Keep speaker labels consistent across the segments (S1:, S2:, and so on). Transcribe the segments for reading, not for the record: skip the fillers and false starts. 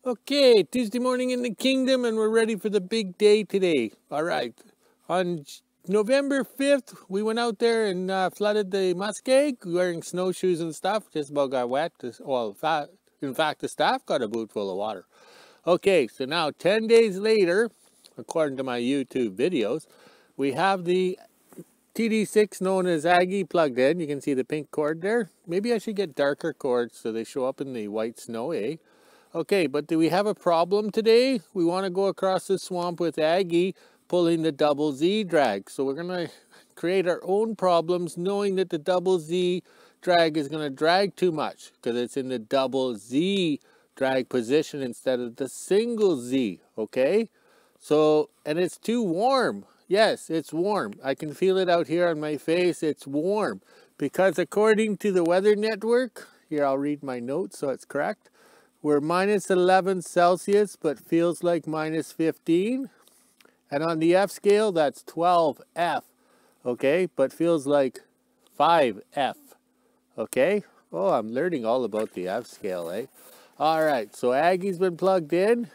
S1: Okay, Tuesday morning in the kingdom, and we're ready for the big day today. All right. On November 5th, we went out there and flooded the muskeg wearing snowshoes and stuff. Just about got wet. Well, in fact, the staff got a boot full of water. Okay, so now 10 days later, according to my YouTube videos, we have the TD6 known as Aggie plugged in. You can see the pink cord there. Maybe I should get darker cords so they show up in the white snow, eh? Okay, but do we have a problem today? We want to go across the swamp with Aggie pulling the double Z drag. So we're going to create our own problems knowing that the double Z drag is going to drag too much because it's in the double Z drag position instead of the single Z, okay? So, and it's too warm. Yes, it's warm. I can feel it out here on my face. It's warm because according to the Weather Network, here I'll read my notes so it's correct. We're minus 11 Celsius, but feels like minus 15. And on the F scale, that's 12F, okay? But feels like 5F, okay? Oh, I'm learning all about the F scale, eh? All right, so Aggie's been plugged in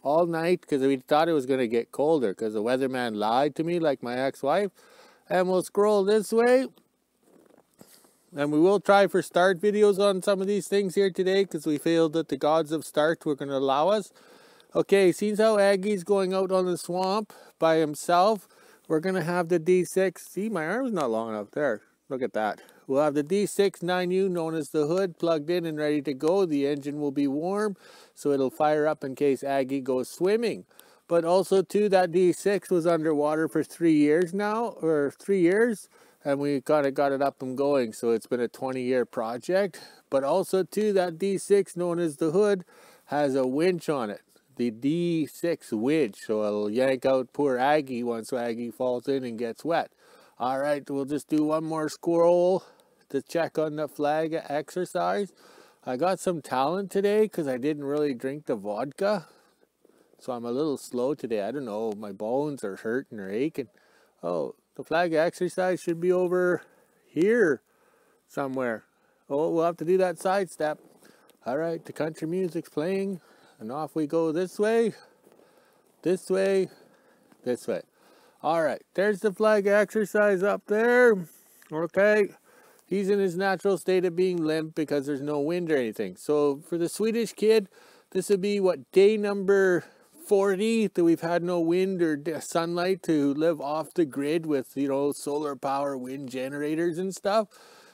S1: all night because we thought it was going to get colder because the weatherman lied to me like my ex-wife. And we'll scroll this way. And we will try for start videos on some of these things here today because we feel that the gods of start were going to allow us. Okay, seems how Aggie's going out on the swamp by himself. We're going to have the D6. See, my arm's not long enough there. Look at that. We'll have the D6 9U known as the hood plugged in and ready to go. The engine will be warm, so it'll fire up in case Aggie goes swimming. But also, too, that D6 was underwater for 3 years now, or 3 years. And we kind of got it up and going, so it's been a 20-year project. But also, too, that D6, known as the hood, has a winch on it. The D6 winch, so it'll yank out poor Aggie once Aggie falls in and gets wet. All right, we'll just do one more scroll to check on the flag exercise. I got some talent today because I didn't really drink the vodka. So I'm a little slow today. I don't know, my bones are hurting or aching. Oh, the flag exercise should be over here somewhere. Oh, we'll have to do that side step. All right, the country music's playing, and off we go this way, this way, this way. All right, there's the flag exercise up there. Okay, he's in his natural state of being limp because there's no wind or anything. So for the Swedish kid, this would be what, day number 40 that we've had no wind or sunlight to live off the grid with, you know, solar power wind generators and stuff.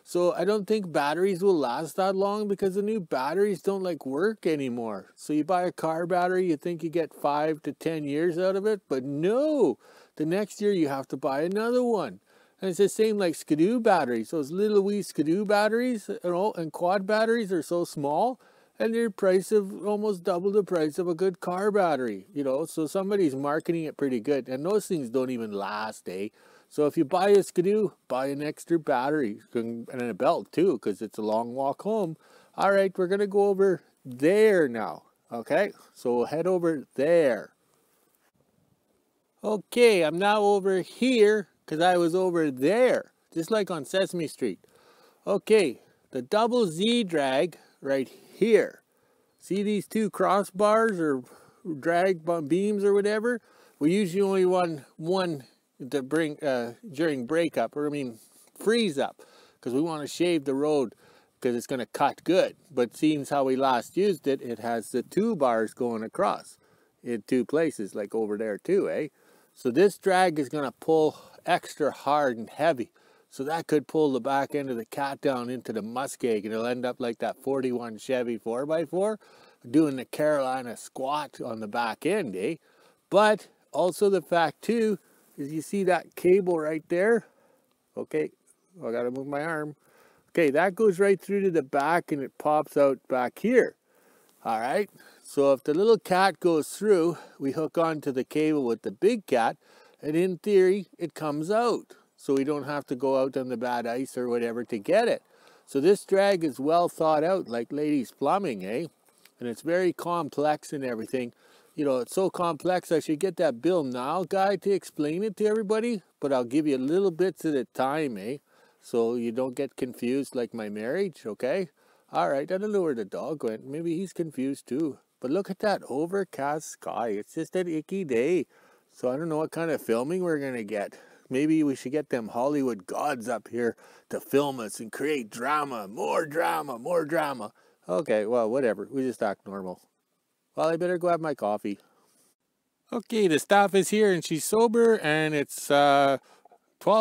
S1: So I don't think batteries will last that long because the new batteries don't like work anymore. So you buy a car battery, you think you get 5 to 10 years out of it, but no, the next year you have to buy another one. And it's the same like Skidoo batteries. Those little wee Skidoo batteries, you know, and quad batteries are so small. And their price of almost double the price of a good car battery, you know. So somebody's marketing it pretty good. And those things don't even last, eh? So if you buy a Skidoo, buy an extra battery and a belt too, because it's a long walk home. All right, we're going to go over there now, okay? So we'll head over there. Okay, I'm now over here because I was over there, just like on Sesame Street. Okay, the double Z drag right here. See these two crossbars or drag beams or whatever? We usually only want one to bring during breakup, or I mean freeze up, because we want to shave the road because it's going to cut good. But seeing how we last used it, it has the two bars going across in two places, like over there too, eh? So this drag is going to pull extra hard and heavy. So that could pull the back end of the cat down into the muskeg, and it'll end up like that 41 Chevy 4x4 doing the Carolina squat on the back end, eh? But also the fact too is you see that cable right there? Okay, I gotta move my arm. Okay, that goes right through to the back and it pops out back here. All right, so if the little cat goes through, we hook onto the cable with the big cat, and in theory, it comes out. So we don't have to go out on the bad ice or whatever to get it. So this drag is well thought out, like ladies plumbing, eh? And it's very complex and everything. You know, it's so complex, I should get that Bill Nile guy to explain it to everybody, but I'll give you little bits at a time, eh? So you don't get confused like my marriage, okay? All right, I don't know where the dog went. Maybe he's confused too. But look at that overcast sky. It's just an icky day. So I don't know what kind of filming we're going to get. Maybe we should get them Hollywood gods up here to film us and create drama. More drama, more drama. Okay, well, whatever. We just act normal. Well, I better go have my coffee. Okay, the staff is here and she's sober, and it's 12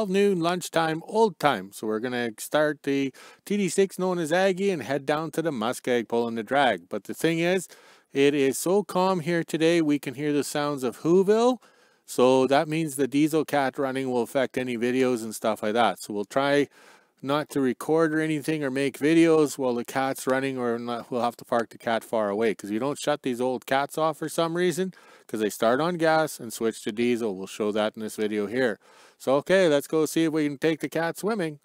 S1: noon lunchtime old time. So we're going to start the TD6 known as Aggie and head down to the Muskeg pulling the drag. But the thing is, it is so calm here today, we can hear the sounds of Whoville. So that means the diesel cat running will affect any videos and stuff like that. So we'll try not to record or anything or make videos while the cat's running, or not, we'll have to park the cat far away, because you don't shut these old cats off for some reason, because they start on gas and switch to diesel. We'll show that in this video here. So okay, let's go see if we can take the cat swimming.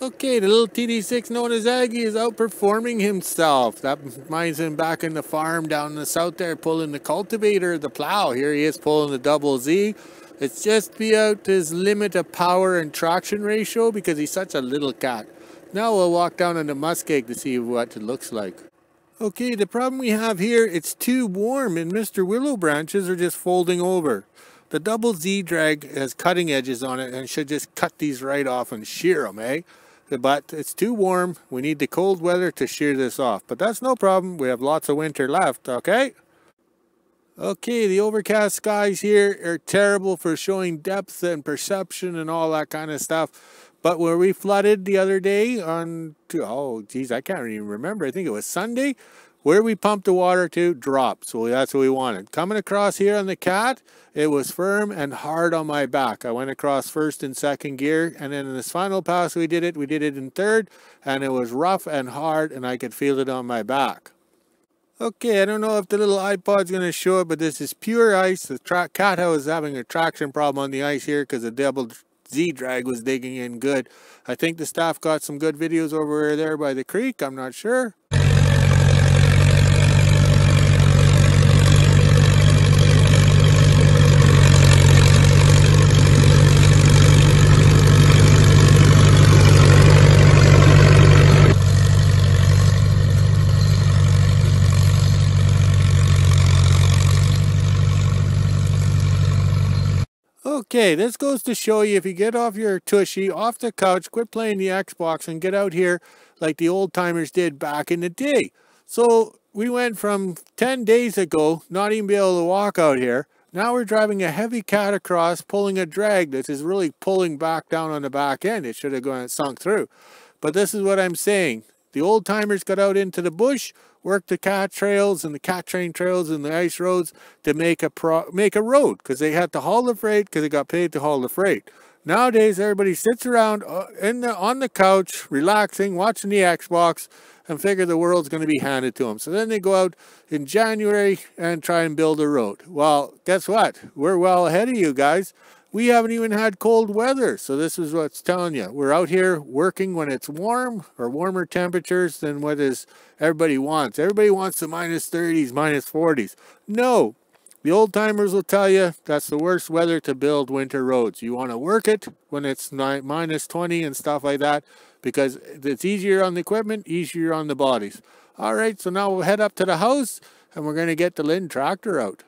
S1: Okay, the little TD6 known as Aggie is outperforming himself. That reminds him back in the farm down in the south there, pulling the cultivator, the plow. Here he is pulling the double Z. It's just beyond his limit of power and traction ratio because he's such a little cat. Now we'll walk down on the muskeg to see what it looks like. Okay, the problem we have here, it's too warm and Mr. Willow branches are just folding over. The double Z drag has cutting edges on it and should just cut these right off and shear them, eh? But it's too warm. We need the cold weather to shear this off. But that's no problem. We have lots of winter left, okay? Okay, the overcast skies here are terrible for showing depth and perception and all that kind of stuff. But where we flooded the other day on, oh geez, I can't even remember. I think it was Sunday. Where we pumped the water to dropped. So that's what we wanted. Coming across here on the Cat, it was firm and hard on my back. I went across first and second gear, and then in this final pass we did it in third, and it was rough and hard, and I could feel it on my back. Okay, I don't know if the little iPod's going to show it, but this is pure ice. The Cat was having a traction problem on the ice here because the double Z drag was digging in good. I think the staff got some good videos over there by the creek. I'm not sure. Okay, this goes to show you if you get off your tushy, off the couch, quit playing the Xbox and get out here like the old timers did back in the day. So we went from 10 days ago, not even be able to walk out here. Now we're driving a heavy Cat across, pulling a drag that is really pulling back down on the back end. It should have gone and sunk through. But this is what I'm saying. The old timers got out into the bush, worked the Cat trails and the Cat train trails and the ice roads to make a road because they had to haul the freight because they got paid to haul the freight. Nowadays, everybody sits around on the couch, relaxing, watching the Xbox, and figure the world's going to be handed to them. So then they go out in January and try and build a road. Well, guess what? We're well ahead of you guys. We haven't even had cold weather, so this is what's telling you. We're out here working when it's warm or warmer temperatures than what is everybody wants. Everybody wants the -30s, -40s. No, the old timers will tell you that's the worst weather to build winter roads. You want to work it when it's -20 and stuff like that because it's easier on the equipment, easier on the bodies. All right, so now we'll head up to the house and we're going to get the Linn tractor out.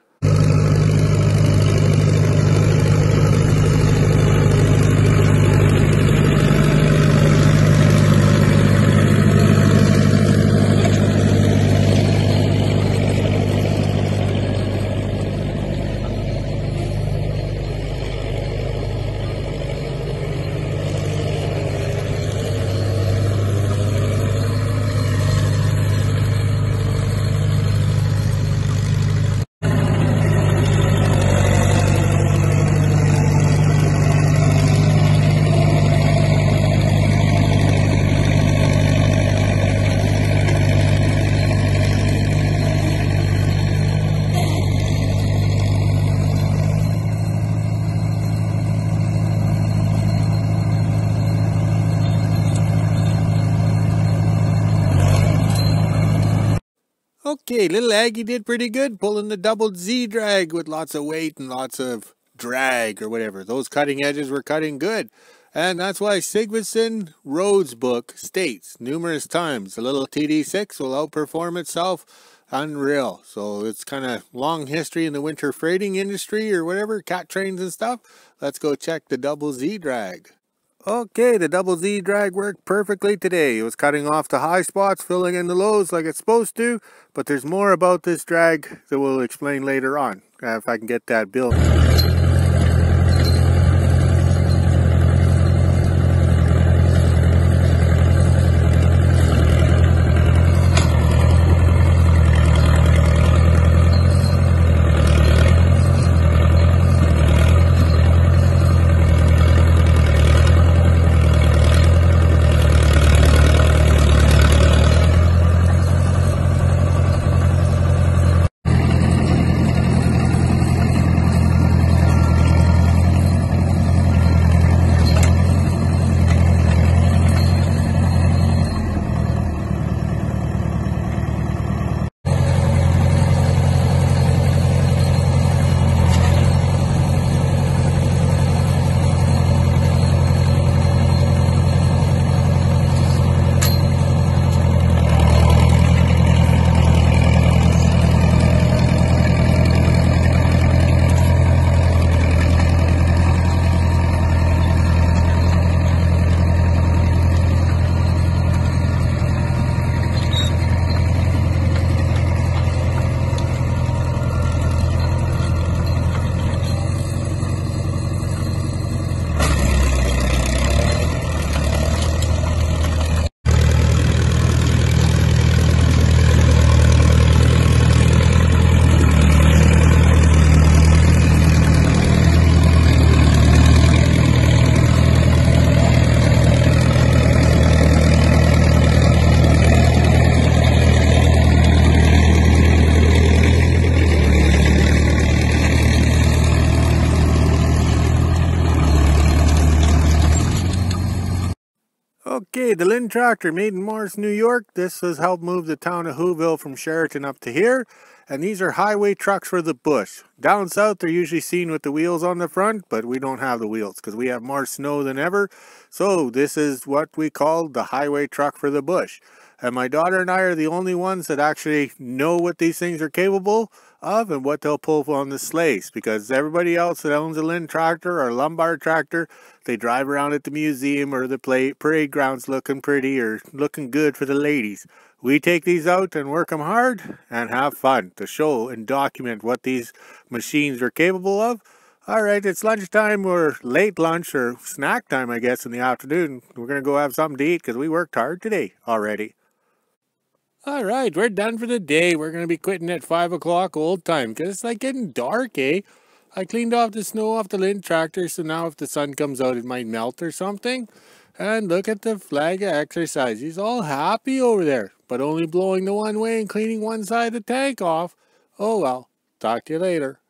S1: Okay, little Aggie did pretty good pulling the double Z drag with lots of weight and lots of drag or whatever. Those cutting edges were cutting good. And that's why Sigvardson Road's book states numerous times the little TD6 will outperform itself. Unreal. So it's kind of long history in the winter freighting industry or whatever, Cat trains and stuff. Let's go check the double Z drag. Okay, the double Z drag worked perfectly today. It was cutting off the high spots, filling in the lows like it's supposed to, but there's more about this drag that we'll explain later on, if I can get that built. Okay, the Lynn tractor made in Morris, New York. This has helped move the town of Whoville from Sheraton up to here. And these are highway trucks for the bush. Down south, they're usually seen with the wheels on the front, but we don't have the wheels because we have more snow than ever. So this is what we call the highway truck for the bush. And my daughter and I are the only ones that actually know what these things are capable of and what they'll pull on the sleighs, because everybody else that owns a Lynn tractor or a Lombard tractor, they drive around at the museum or the parade grounds looking pretty or looking good for the ladies. We take these out and work them hard and have fun to show and document what these machines are capable of. All right, it's lunchtime or late lunch or snack time, I guess, in the afternoon. We're going to go have something to eat because we worked hard today already. All right, we're done for the day. We're going to be quitting at 5 o'clock old time because it's like getting dark, eh? I cleaned off the snow off the Lynn tractor, so now if the sun comes out, it might melt or something. And look at the flag of exercise. He's all happy over there, but only blowing the one way and cleaning one side of the tank off. Oh well, talk to you later.